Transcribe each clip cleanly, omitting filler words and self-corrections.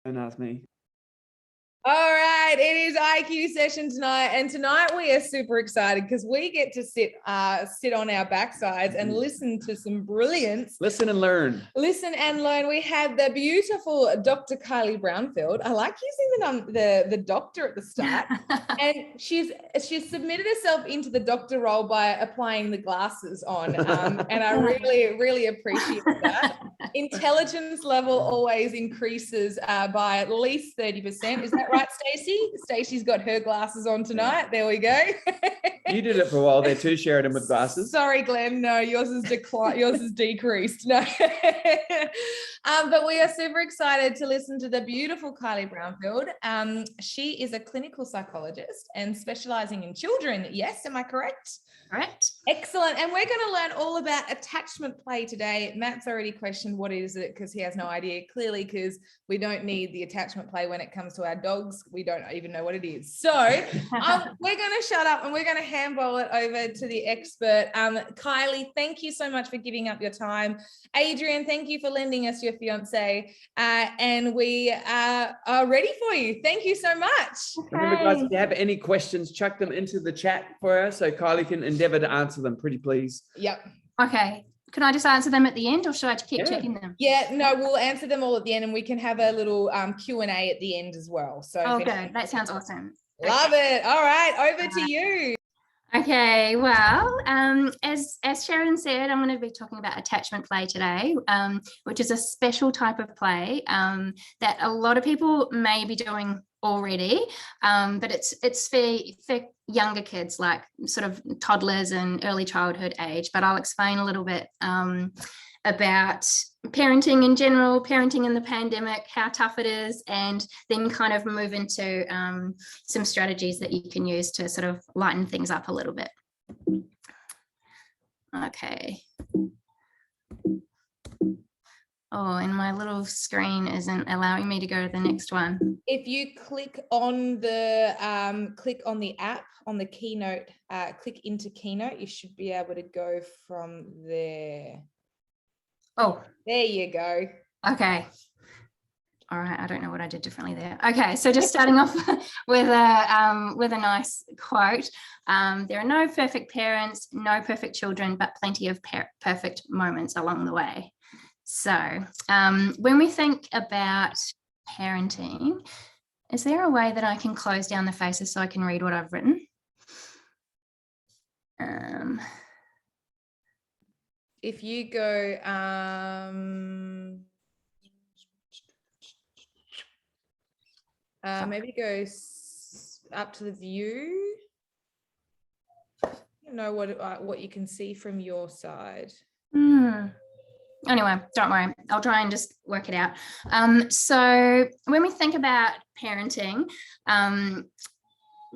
Don't ask me. All right, it is IQ session tonight, and tonight we are super excited because we get to sit on our backsides and listen to some brilliance. Listen and learn. Listen and learn. We have the beautiful Dr. Kylie Brownfield. I like using the doctor at the start, and she's submitted herself into the doctor role by applying the glasses on, and I really appreciate that. Intelligence level always increases by at least 30%. Is that right, Stacey? Stacey's got her glasses on tonight. There we go. You did it for a while there too, Sheridan, with glasses. Sorry, Glenn. No, yours is decreased. No. But we are super excited to listen to the beautiful Kylie Brownfield. She is a clinical psychologist and specializing in children. Yes, am I correct? Correct. Excellent. And we're going to learn all about attachment play today. Matt's already questioned what is it because he has no idea, clearly, because we don't need the attachment play when it comes to our dogs. We don't even know what it is. So we're going to shut up and we're going to handball it over to the expert. Kylie, thank you so much for giving up your time. Adrian, thank you for lending us your fiance. And we are ready for you. Thank you so much. Okay. Remember, guys, if you have any questions, chuck them into the chat for us so Kylie can endeavour to answer them, pretty please. Yep. Okay. Can I just answer them at the end, or should I keep checking them? Yeah, no, we'll answer them all at the end, and we can have a little Q&A at the end as well. So good. That sounds awesome. Love it. All right, over to you. Okay, well, as Sheridan said, I'm going to be talking about attachment play today, which is a special type of play that a lot of people may be doing already, but it's for younger kids, like sort of toddlers and early childhood age. But I'll explain a little bit about parenting in general, parenting in the pandemic, how tough it is, and then kind of move into some strategies that you can use to sort of lighten things up a little bit. Okay. Oh, and my little screen isn't allowing me to go to the next one. If you click on the app on the Keynote, click into Keynote, you should be able to go from there. Oh, there you go. Okay. All right. I don't know what I did differently there. Okay. So just starting off with a nice quote. There are no perfect parents, no perfect children, but plenty of perfect moments along the way. So when we think about parenting, is there a way that I can close down the faces so I can read what I've written? If you go, maybe go up to the view. You know what you can see from your side. Anyway, don't worry. I'll try and just work it out. So when we think about parenting,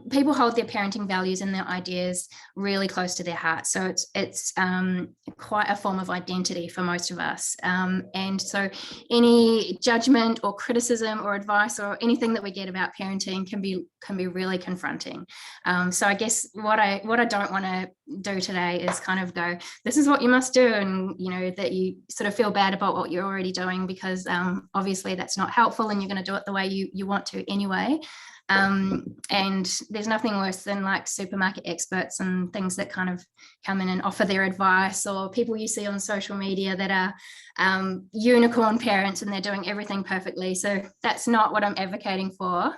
people hold their parenting values and their ideas really close to their heart. So it's quite a form of identity for most of us. And so any judgment or criticism or advice or anything that we get about parenting can be really confronting. So I guess what I don't want to do today is kind of go, this is what you must do, and that you sort of feel bad about what you're already doing, because obviously that's not helpful and you're going to do it the way you want to anyway. And there's nothing worse than like supermarket experts and things that kind of come in and offer their advice, or people you see on social media that are unicorn parents and they're doing everything perfectly. So that's not what I'm advocating for,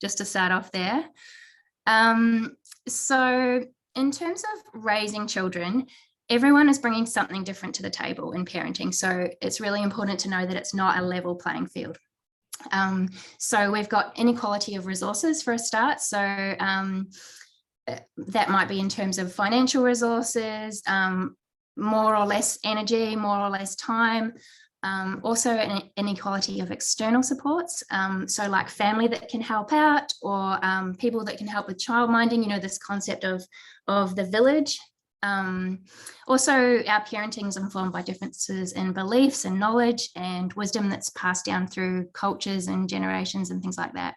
just to start off there. So in terms of raising children, everyone is bringing something different to the table in parenting. So it's really important to know that it's not a level playing field. So we've got inequality of resources for a start. So that might be in terms of financial resources, more or less energy, more or less time. Also an inequality of external supports. So like family that can help out, or people that can help with childminding, this concept of the village. Also, our parenting is informed by differences in beliefs and knowledge and wisdom that's passed down through cultures and generations and things like that.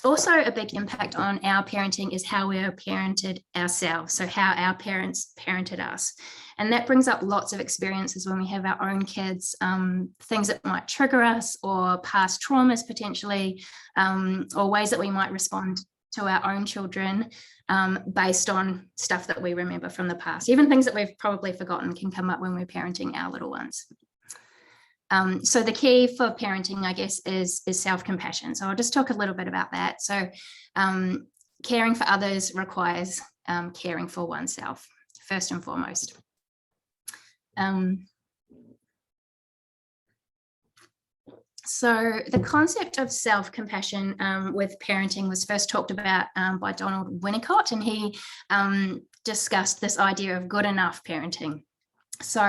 Also, a big impact on our parenting is how we are parented ourselves. So how our parents parented us. And that brings up lots of experiences when we have our own kids, things that might trigger us, or past traumas potentially, or ways that we might respond to our own children based on stuff that we remember from the past. Even things that we've probably forgotten can come up when we're parenting our little ones. So the key for parenting, I guess, is self-compassion. So I'll just talk a little bit about that. So caring for others requires caring for oneself, first and foremost. So the concept of self-compassion with parenting was first talked about by Donald Winnicott, and he discussed this idea of good enough parenting. So,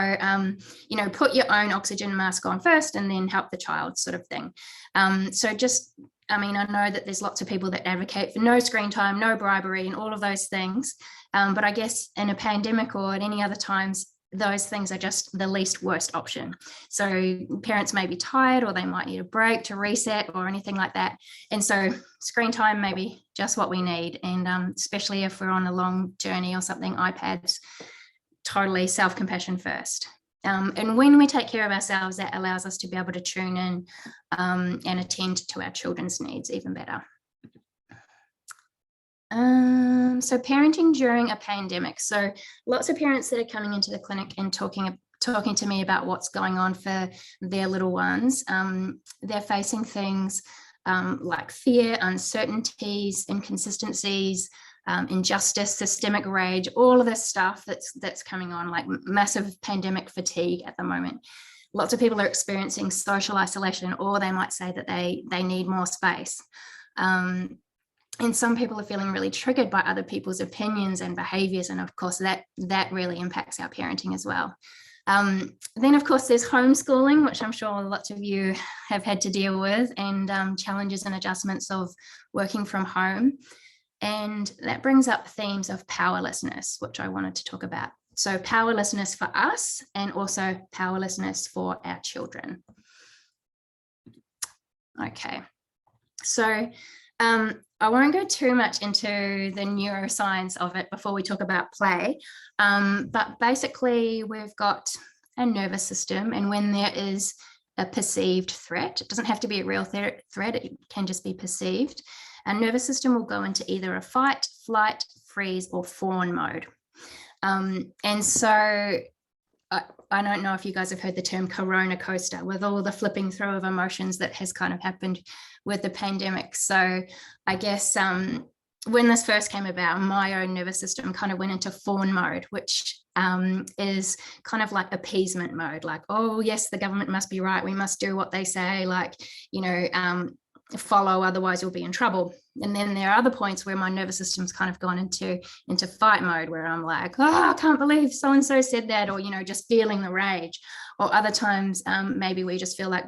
put your own oxygen mask on first and then help the child, sort of thing. I know that there's lots of people that advocate for no screen time, no bribery, and all of those things. But I guess in a pandemic or at any other times, those things are just the least worst option. So parents may be tired, or they might need a break to reset or anything like that. And so screen time may be just what we need. And especially if we're on a long journey or something, iPads, totally self-compassion first. And when we take care of ourselves, that allows us to be able to tune in and attend to our children's needs even better. So parenting during a pandemic. So lots of parents that are coming into the clinic and talking to me about what's going on for their little ones. They're facing things like fear, uncertainties, inconsistencies, injustice, systemic rage, all of this stuff that's coming on, like massive pandemic fatigue at the moment. Lots of people are experiencing social isolation, or they might say that they need more space. And some people are feeling really triggered by other people's opinions and behaviors. And of course, that really impacts our parenting as well. Then, of course, there's homeschooling, which I'm sure lots of you have had to deal with, and challenges and adjustments of working from home. And that brings up themes of powerlessness, which I wanted to talk about. So powerlessness for us, and also powerlessness for our children. Okay, so I won't go too much into the neuroscience of it before we talk about play, but basically we've got a nervous system, and when there is a perceived threat, it doesn't have to be a real threat, it can just be perceived, our nervous system will go into either a fight, flight, freeze, or fawn mode. And so I don't know if you guys have heard the term corona coaster, with all the flipping through of emotions that has kind of happened with the pandemic. So I guess when this first came about, my own nervous system kind of went into fawn mode, which is kind of like appeasement mode, like, oh yes, the government must be right, we must do what they say, like, follow, otherwise you'll be in trouble. And then there are other points where my nervous system's kind of gone into fight mode, where I'm like, oh, I can't believe so-and-so said that, or, just feeling the rage. Or other times, maybe we just feel like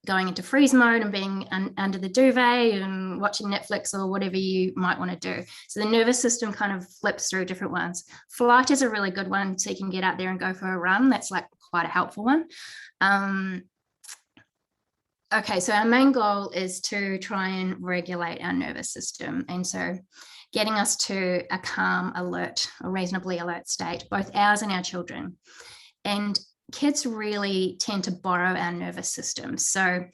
going into freeze mode and being under the duvet and watching Netflix or whatever you might want to do. So the nervous system kind of flips through different ones. Flight is a really good one, so you can get out there and go for a run. That's like quite a helpful one. Okay, so our main goal is to try and regulate our nervous system. And so getting us to a calm, alert, a reasonably alert state, both ours and our children. And kids really tend to borrow our nervous system. So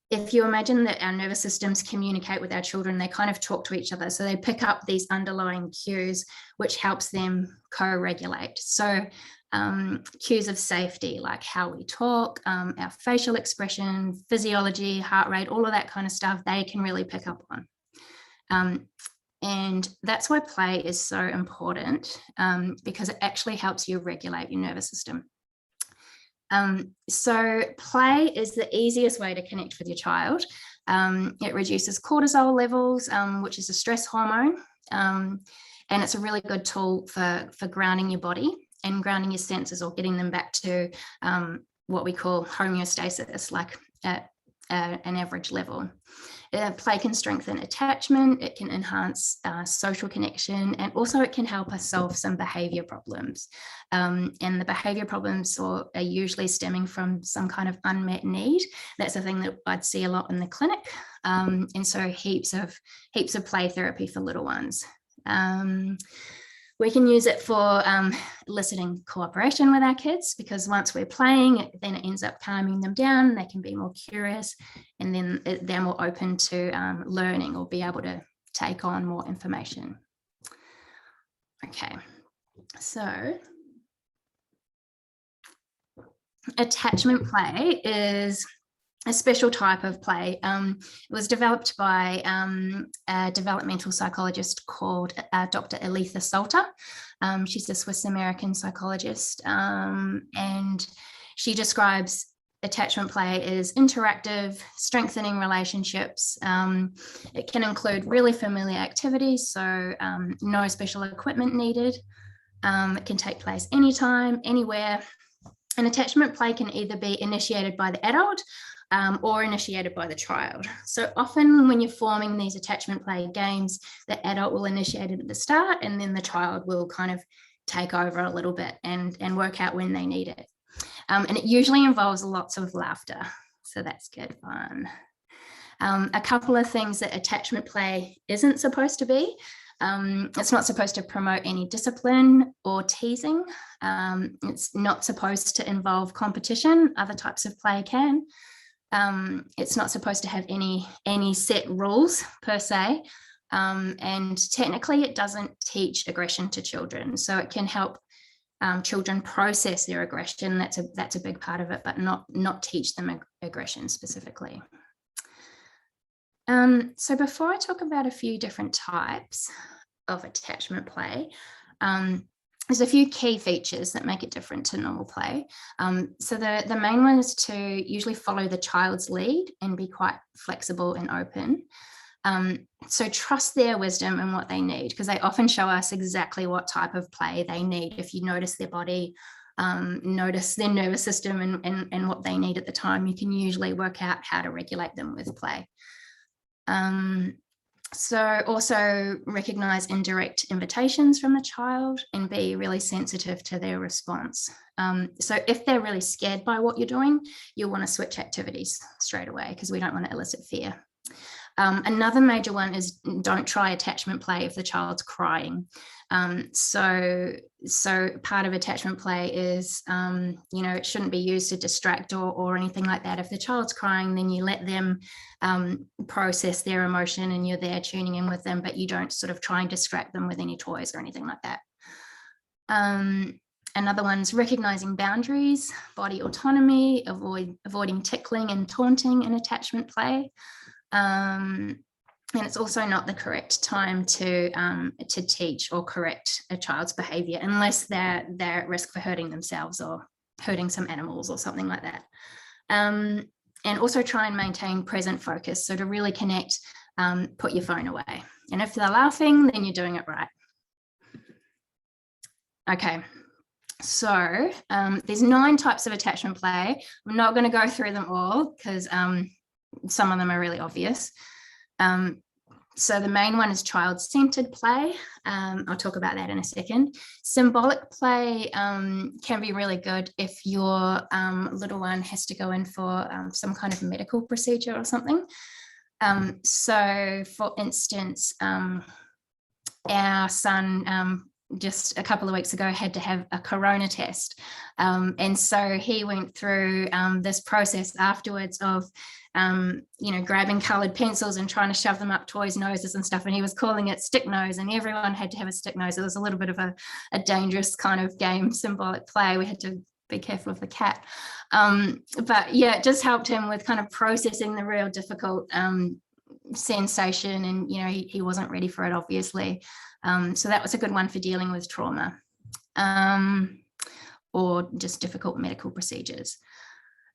if you imagine that our nervous systems communicate with our children, they kind of talk to each other. So they pick up these underlying cues, which helps them co-regulate. So cues of safety, like how we talk, our facial expression, physiology, heart rate, all of that kind of stuff, they can really pick up on. And that's why play is so important, because it actually helps you regulate your nervous system. So play is the easiest way to connect with your child. It reduces cortisol levels, which is a stress hormone. And it's a really good tool for grounding your body and grounding your senses, or getting them back to what we call homeostasis, like an average level. Play can strengthen attachment, it can enhance social connection, and also it can help us solve some behavior problems. And the behavior problems are usually stemming from some kind of unmet need. That's a thing that I'd see a lot in the clinic. And so heaps of play therapy for little ones. We can use it for eliciting cooperation with our kids, because once we're playing, then it ends up calming them down. They can be more curious, and then they're more open to learning or be able to take on more information. Okay, so attachment play is a special type of play. It was developed by a developmental psychologist called Dr. Aletha Salter. She's a Swiss American psychologist, and she describes attachment play as interactive, strengthening relationships. It can include really familiar activities, so no special equipment needed. It can take place anytime, anywhere. And attachment play can either be initiated by the adult or initiated by the child. So often when you're forming these attachment play games, the adult will initiate it at the start, and then the child will kind of take over a little bit and work out when they need it. And it usually involves lots of laughter. So that's good fun. A couple of things that attachment play isn't supposed to be. It's not supposed to promote any discipline or teasing. It's not supposed to involve competition. Other types of play can. It's not supposed to have any set rules per se. And technically it doesn't teach aggression to children. So it can help children process their aggression. That's a big part of it, but not teach them aggression specifically. So before I talk about a few different types of attachment play, there's a few key features that make it different to normal play. So the main one is to usually follow the child's lead and be quite flexible and open. So trust their wisdom and what they need, because they often show us exactly what type of play they need. If you notice their body, notice their nervous system and what they need at the time, you can usually work out how to regulate them with play. So also recognize indirect invitations from the child and be really sensitive to their response. So if they're really scared by what you're doing, you'll want to switch activities straight away, because we don't want to elicit fear. Another major one is don't try attachment play if the child's crying. So part of attachment play is, it shouldn't be used to distract or anything like that. If the child's crying, then you let them process their emotion and you're there tuning in with them, but you don't sort of try and distract them with any toys or anything like that. Another one's recognizing boundaries, body autonomy, avoiding tickling and taunting in attachment play. And it's also not the correct time to teach or correct a child's behavior unless they're at risk for hurting themselves or hurting some animals or something like that. And also try and maintain present focus. So to really connect, put your phone away. And if they're laughing, then you're doing it right. Okay. So there's 9 types of attachment play. I'm not going to go through them all because some of them are really obvious. So the main one is child-centered play. I'll talk about that in a second. Symbolic play can be really good if your little one has to go in for some kind of medical procedure or something. So for instance, our son just a couple of weeks ago had to have a corona test. And so he went through this process afterwards of grabbing colored pencils and trying to shove them up toys' noses and stuff. And he was calling it stick nose, and everyone had to have a stick nose. It was a little bit of a dangerous kind of game, symbolic play. We had to be careful of the cat. But yeah, it just helped him with kind of processing the real difficult sensation. And, he wasn't ready for it, obviously. So that was a good one for dealing with trauma or just difficult medical procedures.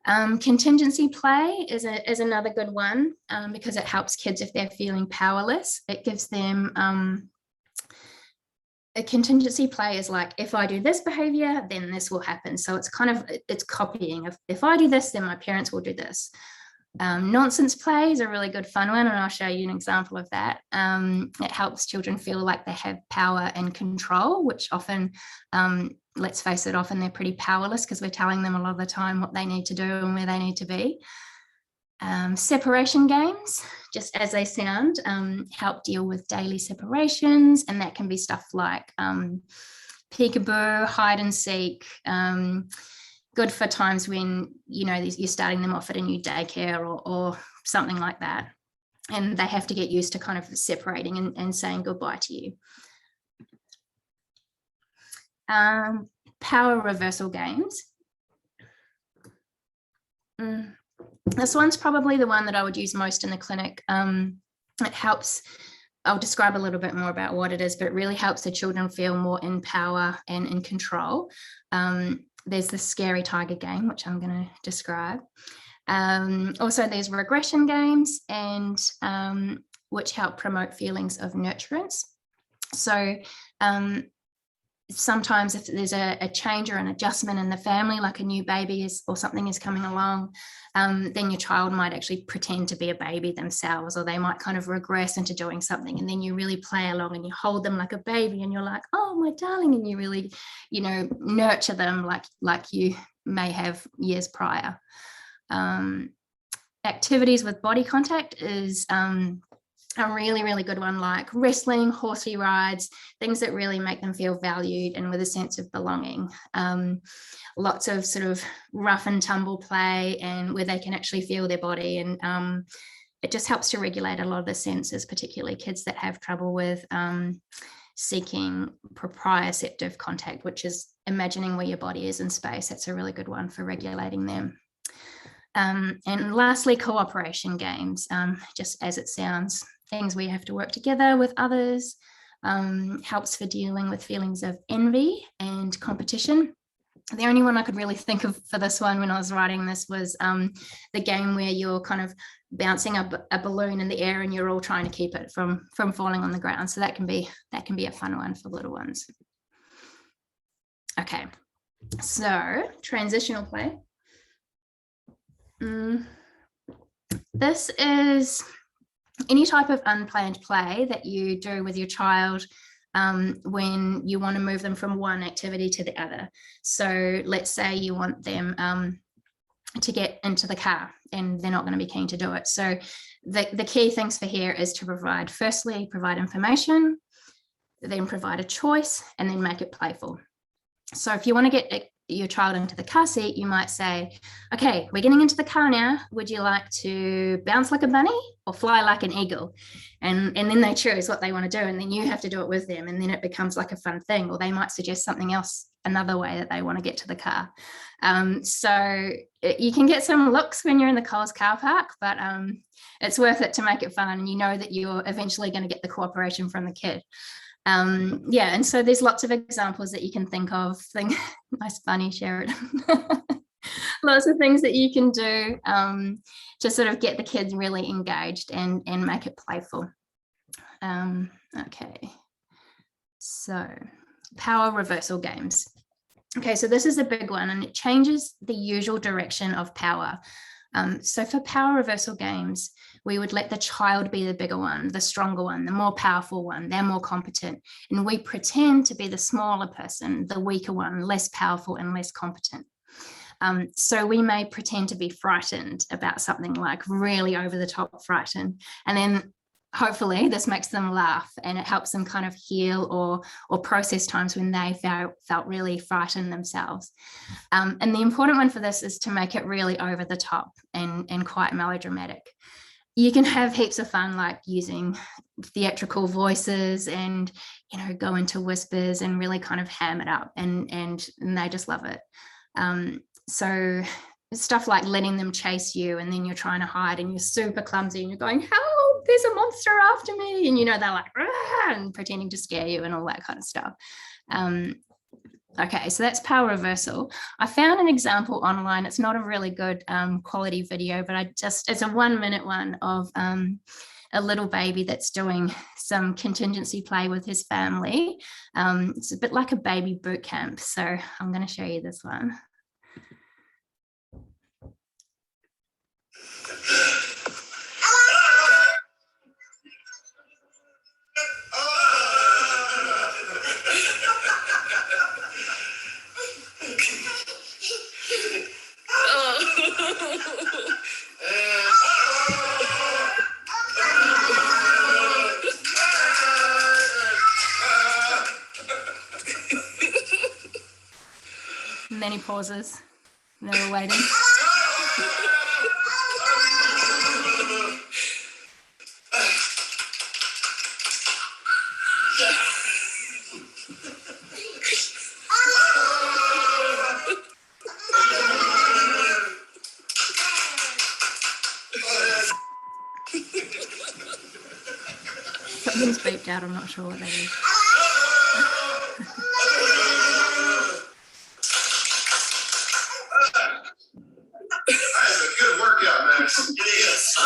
Contingency play is another good one because it helps kids if they're feeling powerless. It gives them a contingency play is like, if I do this behavior, then this will happen. So it's copying. If I do this, then my parents will do this. Nonsense play is a really good fun one, and I'll show you an example of that. It helps children feel like they have power and control, which often, let's face it, often they're pretty powerless because we're telling them a lot of the time what they need to do and where they need to be. Separation games, just as they sound, help deal with daily separations, and that can be stuff like peekaboo, hide and seek, good for times when, you know, you're starting them off at a new daycare or something like that, and they have to get used to kind of separating and saying goodbye to you. Power reversal games. This one's probably the one that I would use most in the clinic. It helps, I'll describe a little bit more about what it is, but it really helps the children feel more in power and in control. There's the scary tiger game, which I'm going to describe. Also, there's regression games, and which help promote feelings of nurturance. So sometimes if there's a change or an adjustment in the family, like a new baby is or something is coming along, then your child might actually pretend to be a baby themselves, or they might kind of regress into doing something, and then you really play along and you hold them like a baby and you're like, oh my darling, and you really, you know, nurture them like you may have years prior. Activities with body contact is a really, really good one, like wrestling, horsey rides, things that really make them feel valued and with a sense of belonging. Lots of sort of rough and tumble play, and where they can actually feel their body, and it just helps to regulate a lot of the senses, particularly kids that have trouble with seeking proprioceptive contact, which is imagining where your body is in space. That's a really good one for regulating them. And lastly, cooperation games, just as it sounds, things where you have to work together with others, helps for dealing with feelings of envy and competition. The only one I could really think of for this one when I was writing this was the game where you're kind of bouncing up a balloon in the air and you're all trying to keep it from falling on the ground. So that can be a fun one for little ones. Okay, so transitional play. This is any type of unplanned play that you do with your child when you want to move them from one activity to the other. So let's say you want them to get into the car and they're not going to be keen to do it. So the key things for here is to provide information, then provide a choice, and then make it playful. So if you want to get your child into the car seat, you might say, okay, we're getting into the car now. Would you like to bounce like a bunny or fly like an eagle? And then they choose what they want to do, and then you have to do it with them, and then it becomes like a fun thing. Or they might suggest something else, another way that they want to get to the car. So you can get some looks when you're in the Coles car park, but it's worth it to make it fun, and you know that you're eventually going to get the cooperation from the kid. Yeah, and so there's lots of examples that you can think of. Nice bunny, Sheridan. Lots of things that you can do to sort of get the kids really engaged and make it playful. Okay, so power reversal games. Okay, so this is a big one, and it changes the usual direction of power. So for power reversal games, we would let the child be the bigger one, the stronger one, the more powerful one, they're more competent. And we pretend to be the smaller person, the weaker one, less powerful and less competent. So we may pretend to be frightened about something, like really over the top frightened. And then hopefully this makes them laugh, and it helps them kind of heal or process times when they felt really frightened themselves. And the important one for this is to make it really over the top and quite melodramatic. You can have heaps of fun, like using theatrical voices and, you know, go into whispers and really kind of ham it up, and they just love it. So stuff like letting them chase you, and then you're trying to hide and you're super clumsy and you're going, help, there's a monster after me. And, you know, they're like, ah, and pretending to scare you and all that kind of stuff. Okay, so that's power reversal. I found an example online. It's not a really good quality video, but it's a 1 minute one of a little baby that's doing some contingency play with his family. It's a bit like a baby boot camp. So I'm going to show you this one. And then he pauses. And they were waiting. Something's beeped out, I'm not sure what that is. That's a good workout, Max. It is.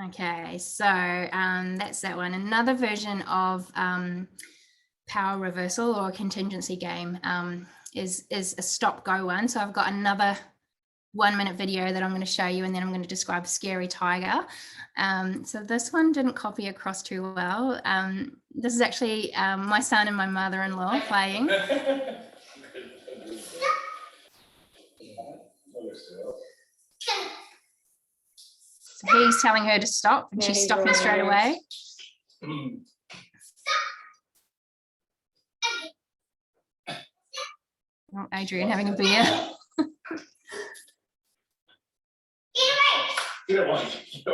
Okay, so that's that one. Another version of power reversal or a contingency game is a stop go one. So I've got another 1 minute video that I'm going to show you, and then I'm going to describe Scary Tiger. So this one didn't copy across too well. This is actually my son and my mother-in-law playing. So he's telling her to stop, and she's stopping straight away. Oh, Adrian having a beer. Get away. Get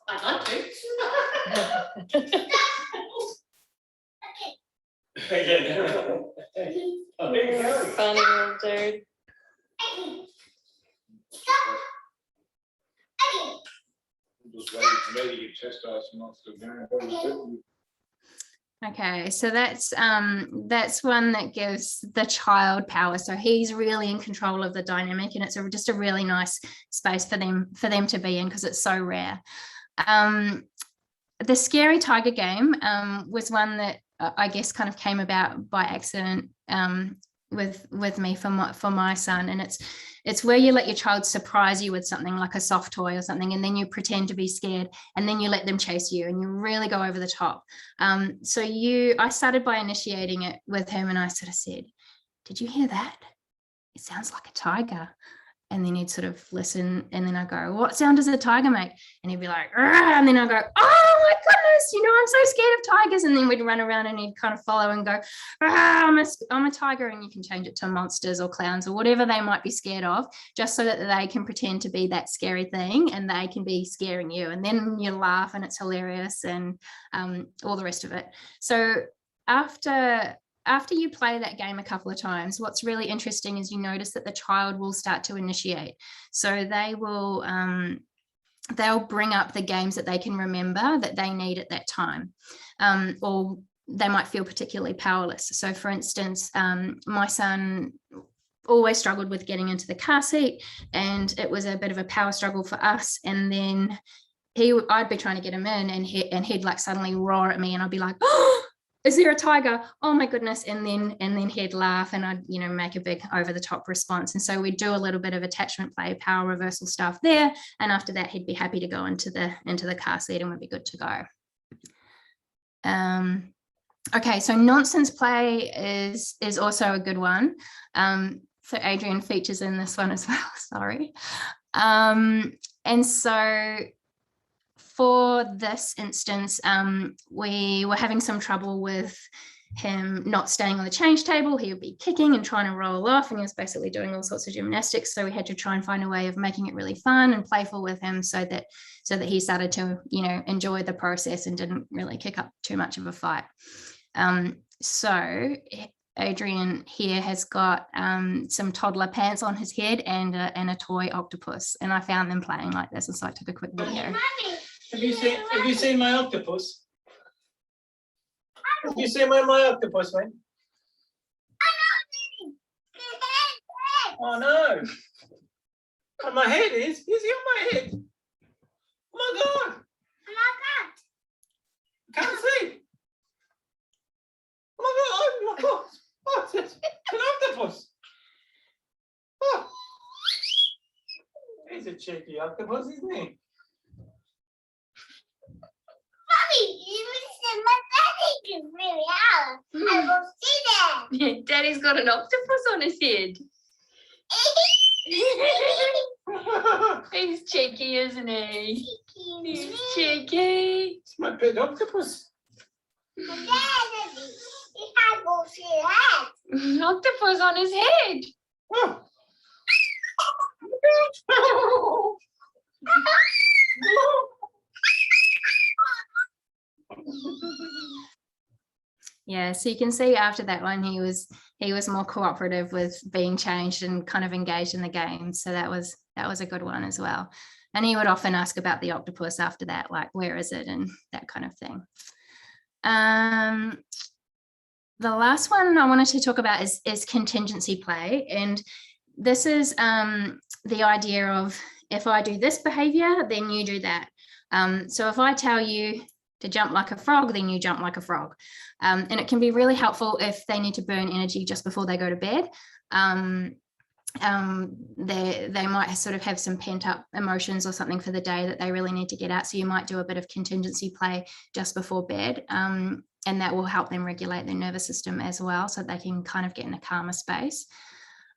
I'd like to. Funny little dude. Just waiting for me to get testosterone off the ground. Okay, so that's one that gives the child power. So he's really in control of the dynamic, and it's just a really nice space for them to be in because it's so rare. The Scary Tiger game was one that I guess kind of came about by accident with me for my son, and it's where you let your child surprise you with something like a soft toy or something, and then you pretend to be scared, and then you let them chase you, and you really go over the top. So I started by initiating it with him, and I sort of said, "Did you hear that? It sounds like a tiger." And then he'd sort of listen, and then I go, "What sound does a tiger make?" And he'd be like, "Argh!" And then I go, "Oh my goodness, I'm so scared of tigers." And then we'd run around, and he'd kind of follow and go, "I'm a tiger." And you can change it to monsters or clowns or whatever they might be scared of, just so that they can pretend to be that scary thing, and they can be scaring you. And then you laugh, and it's hilarious, and all the rest of it. So after you play that game a couple of times, what's really interesting is you notice that the child will start to initiate. So they'll bring up the games that they can remember that they need at that time, or they might feel particularly powerless. So for instance, my son always struggled with getting into the car seat, and it was a bit of a power struggle for us. And then I'd be trying to get him in, and he'd like suddenly roar at me, and I'd be like, "Oh, is there a tiger? Oh my goodness." And then he'd laugh, and I'd, make a big over the top response. And so we'd do a little bit of attachment play, power reversal stuff there. And after that, he'd be happy to go into the car seat, and we'd be good to go. Okay, so nonsense play is also a good one. So Adrian features in this one as well, sorry. And so for this instance, we were having some trouble with him not staying on the change table. He would be kicking and trying to roll off, and he was basically doing all sorts of gymnastics. So we had to try and find a way of making it really fun and playful with him, so that he started to, enjoy the process and didn't really kick up too much of a fight. So Adrian here has got some toddler pants on his head and a toy octopus, and I found them playing like this, and so I took a quick video. Have you seen my octopus? Have you seen my octopus, mate? Oh no. On my head is he on my head? Oh my God. Can't see. Oh my God. Oh, it's an octopus. Oh. He's a cheeky octopus, isn't he? Yeah, Daddy's got an octopus on his head. He's cheeky, isn't he? He's cheeky. It's my pet octopus. Octopus on his head. Oh. Yeah, so you can see after that one, he was more cooperative with being changed and kind of engaged in the game. So that was a good one as well. And he would often ask about the octopus after that, like, where is it, and that kind of thing. The last one I wanted to talk about is contingency play. And this is the idea of, if I do this behavior, then you do that. So if I tell you to jump like a frog, then you jump like a frog. And it can be really helpful if they need to burn energy just before they go to bed. They might sort of have some pent up emotions or something for the day that they really need to get out. So you might do a bit of contingency play just before bed. And that will help them regulate their nervous system as well, so they can kind of get in a calmer space.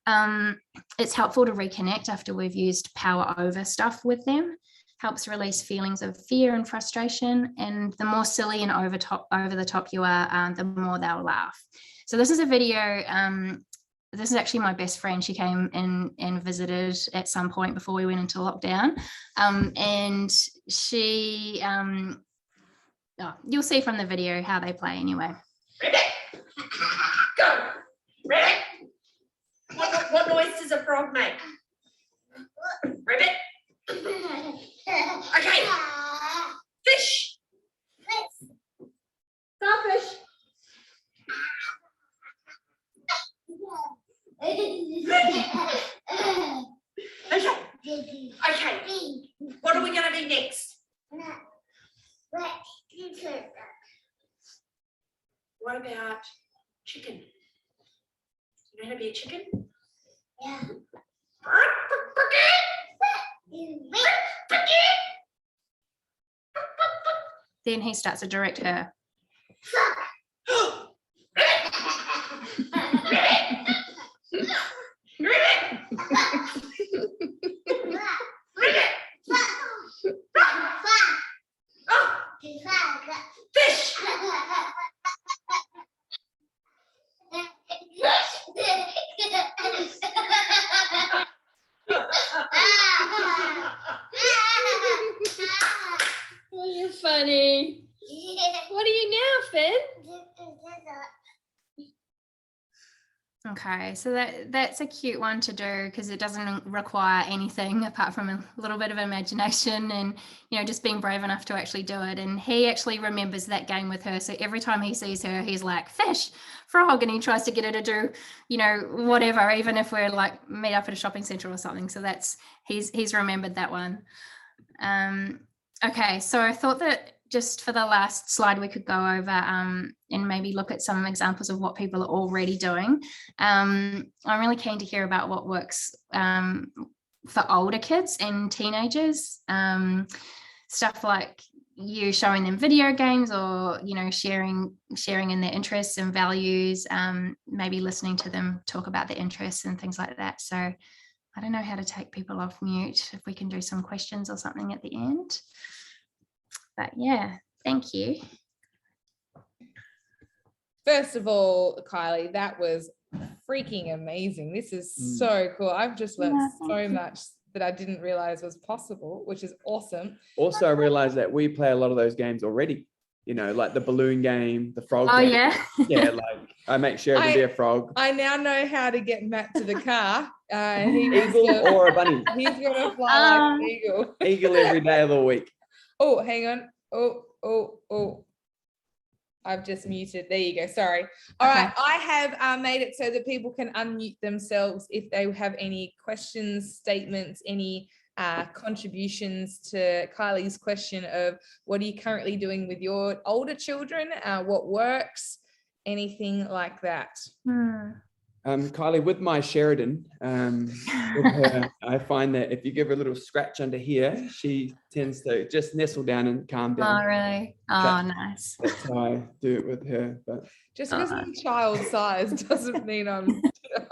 It's helpful to reconnect after we've used power over stuff with them. Helps release feelings of fear and frustration. And the more silly and over the top you are, the more they'll laugh. So this is a video. This is actually my best friend. She came in and visited at some point before we went into lockdown. And she, you'll see from the video how they play anyway. Ribbit. Go. Ribbit. What noise does a frog make? Ribbit. Okay. Fish. Starfish. Okay. What are we going to do next? What about chicken? You know how to be a chicken? Yeah. Then he starts to direct her. Fish. You're funny. What are you now, Finn? Okay, so that's a cute one to do because it doesn't require anything apart from a little bit of imagination and, you know, just being brave enough to actually do it. And he actually remembers that game with her. So every time he sees her, he's like, fish, frog, and he tries to get her to do, you know, whatever, even if we're like meet up at a shopping centre or something. So he's remembered that one. Okay, so I thought that just for the last slide, we could go over and maybe look at some examples of what people are already doing. I'm really keen to hear about what works for older kids and teenagers. Stuff like you showing them video games or, you know, sharing in their interests and values, maybe listening to them talk about their interests and things like that. So I don't know how to take people off mute, if we can do some questions or something at the end. But yeah, thank you. First of all, Kylie, that was freaking amazing. This is so cool. I've just learned so much that I didn't realize was possible, which is awesome. Also, I realized that we play a lot of those games already, you know, like the balloon game, the frog game. Yeah. Yeah, like I make sure to be a frog. I now know how to get Matt to the car. Eagle or a bunny. He's going to fly like an eagle. Eagle every day of the week. Oh, hang on. Oh. I've just muted. There you go. Sorry. All right. I have made it so that people can unmute themselves if they have any questions, statements, any contributions to Kylie's question of what are you currently doing with your older children? What works? Anything like that. Kylie, with my Sheridan, with her, I find that if you give her a little scratch under here, she tends to just nestle down and calm down. Oh, really? Oh, nice. That's how I do it with her. But Just because I'm child size doesn't mean I'm.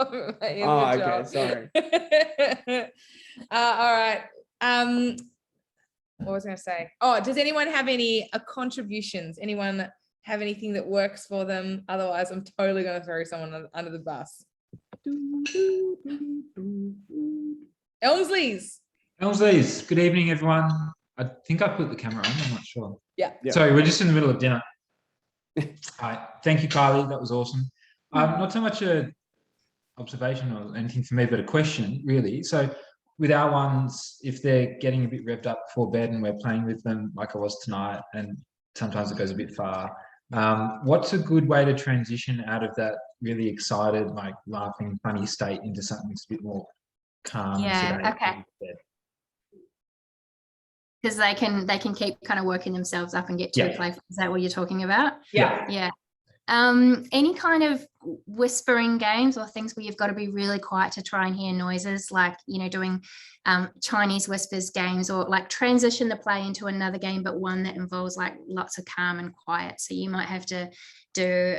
okay, sorry. All right. What was I going to say? Oh, does anyone have any contributions? Anyone have anything that works for them? Otherwise, I'm totally going to throw someone under the bus. Elmsleys. Elmsleys, good evening, everyone. I think I put the camera on, I'm not sure. Yeah. Sorry, we're just in the middle of dinner. Thank you, Kylie. That was awesome. Not so much a observation or anything for me, but a question, really. So with our ones, if they're getting a bit revved up before bed and we're playing with them like I was tonight, and sometimes it goes a bit far, what's a good way to transition out of that really excited, like laughing, funny state into something that's a bit more calm? Yeah, okay. Because they can keep kind of working themselves up and get too playful. Is that what you're talking about? Yeah. Any kind of whispering games or things where you've got to be really quiet to try and hear noises, like, you know, doing Chinese whispers games, or like transition the play into another game, but one that involves like lots of calm and quiet. So you might have to do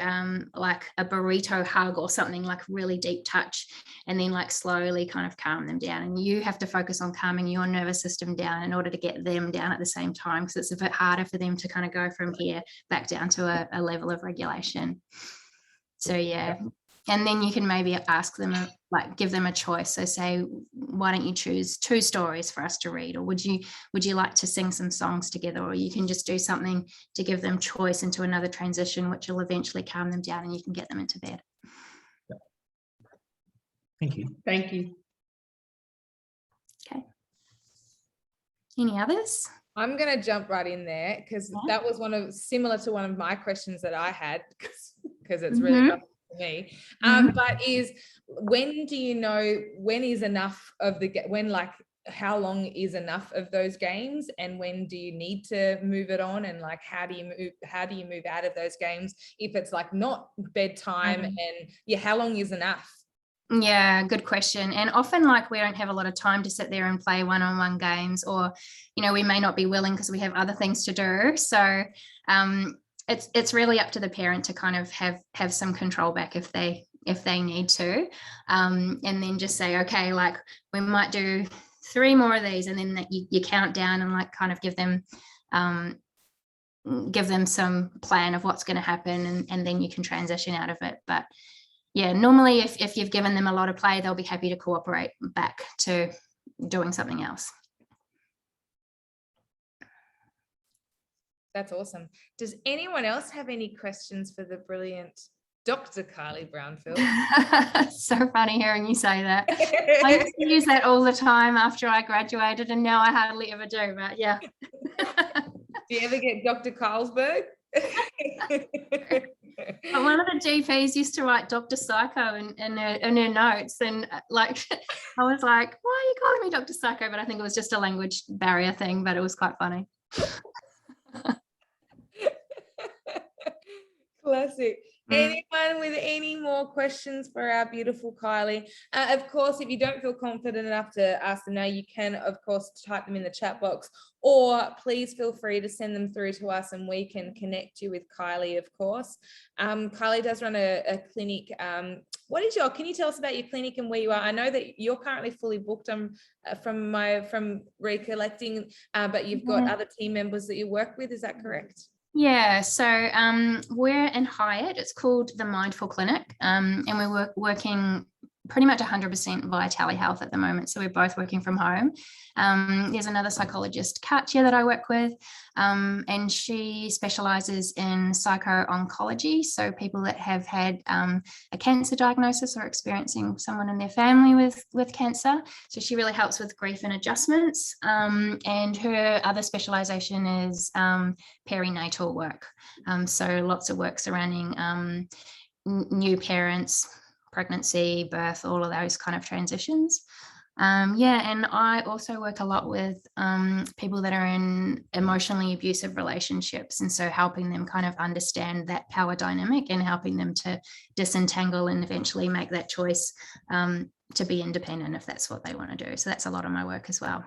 like a burrito hug or something, like really deep touch, and then like slowly kind of calm them down. And you have to focus on calming your nervous system down in order to get them down at the same time, because it's a bit harder for them to kind of go from here back down to a level of regulation. So yeah. And then you can maybe ask them, like give them a choice. So say, why don't you choose 2 stories for us to read? Or would you like to sing some songs together? Or you can just do something to give them choice into another transition, which will eventually calm them down and you can get them into bed. Thank you. Thank you. Okay. Any others? I'm going to jump right in there because that was similar to one of my questions that I had, because it's really tough for me. But is, when do you know when is enough of how long is enough of those games, and when do you need to move it on, and like how do you move out of those games if it's like not bedtime, and how long is enough? Yeah, good question. And often, like, we don't have a lot of time to sit there and play one-on-one games, or, you know, we may not be willing because we have other things to do. So it's really up to the parent to kind of have some control back if they need to, and then just say, okay, like we might do 3 more of these, and then you count down and like kind of give them some plan of what's going to happen, and then you can transition out of it. But yeah, normally if you've given them a lot of play, they'll be happy to cooperate back to doing something else. That's awesome. Does anyone else have any questions for the brilliant Dr. Kylie Brownfield? So funny hearing you say that. I used to use that all the time after I graduated, and now I hardly ever do, but yeah. Do you ever get Dr. Carlsberg? One of the GPs used to write Dr. Psycho in her notes, and like I was like, why are you calling me Dr. Psycho? But I think it was just a language barrier thing, but it was quite funny. Classic. Anyone with any more questions for our beautiful Kylie? Of course, if you don't feel confident enough to ask them now, you can, of course, type them in the chat box, or please feel free to send them through to us and we can connect you with Kylie, of course. Kylie does run a clinic. Can you tell us about your clinic and where you are? I know that you're currently fully booked from recollecting, but you've got other team members that you work with. Is that correct? Yeah, so we're in Hyatt. It's called the Mindful Clinic, and we're working pretty much 100% via telehealth at the moment. So we're both working from home. There's another psychologist, Katya, that I work with, and she specializes in psycho-oncology. So people that have had a cancer diagnosis or experiencing someone in their family with cancer. So she really helps with grief and adjustments. And her other specialization is perinatal work. So lots of work surrounding new parents, pregnancy, birth, all of those kind of transitions. Yeah, and I also work a lot with people that are in emotionally abusive relationships, and so helping them kind of understand that power dynamic and helping them to disentangle and eventually make that choice to be independent if that's what they want to do. So that's a lot of my work as well.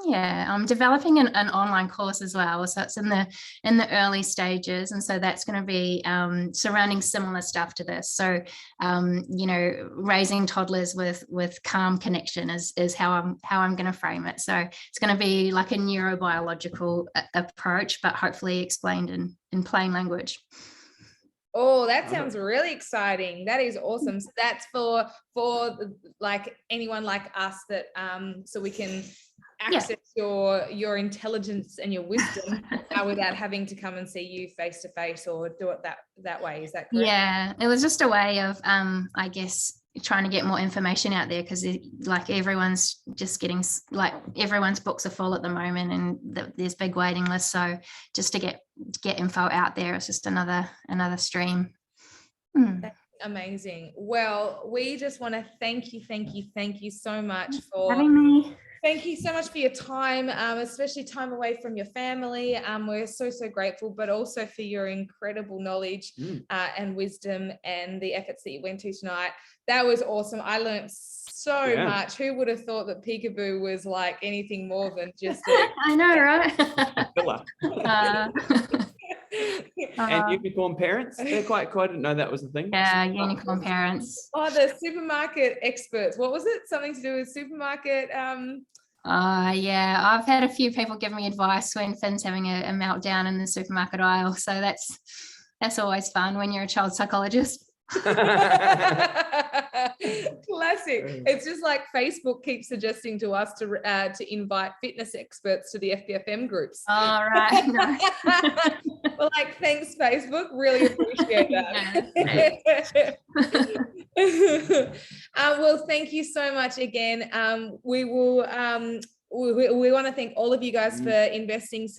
Yeah, I'm developing an online course as well, so it's in the early stages, and so that's going to be surrounding similar stuff to this. So raising toddlers with calm connection is how I'm going to frame it. So it's going to be like a neurobiological approach, but hopefully explained in plain language. Oh, that sounds really exciting. That is awesome. So that's for like anyone like us that so we can access your intelligence and your wisdom without having to come and see you face to face or do it that way. Is that correct? Yeah, it was just a way of I guess trying to get more information out there, because like everyone's just getting, like everyone's books are full at the moment and there's big waiting lists. So just to get info out there, it's just another stream. That's amazing. Well, we just want to thank you so much for having me. Thank you so much for your time, especially time away from your family. We're so grateful, but also for your incredible knowledge and wisdom and the efforts that you went to tonight. That was awesome. I learned so much. Who would have thought that peekaboo was like anything more than just I know, right? And unicorn parents, they're quite cool. I didn't know that was a thing. Yeah, unicorn parents. Oh, the supermarket experts. What was it? Something to do with supermarket? Yeah, I've had a few people give me advice when Finn's having a meltdown in the supermarket aisle. So that's always fun when you're a child psychologist. Classic. It's just like Facebook keeps suggesting to us to invite fitness experts to the FBFM groups. All right. No. Well, like, thanks, Facebook. Really appreciate that. Well, thank you so much again. We want to thank all of you guys for investing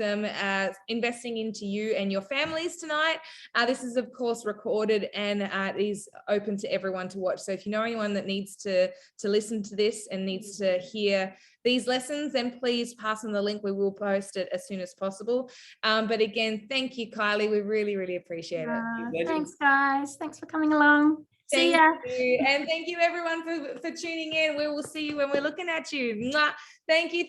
into you and your families tonight. This is of course recorded and is open to everyone to watch. So if you know anyone that needs to listen to this and needs to hear these lessons, then please pass on the link. We will post it as soon as possible. But again, thank you, Kylie. We really appreciate it. Thanks, guys. Thanks for coming along. See ya. And thank you everyone for tuning in. We will see you when we're looking at you. Mwah. Thank you.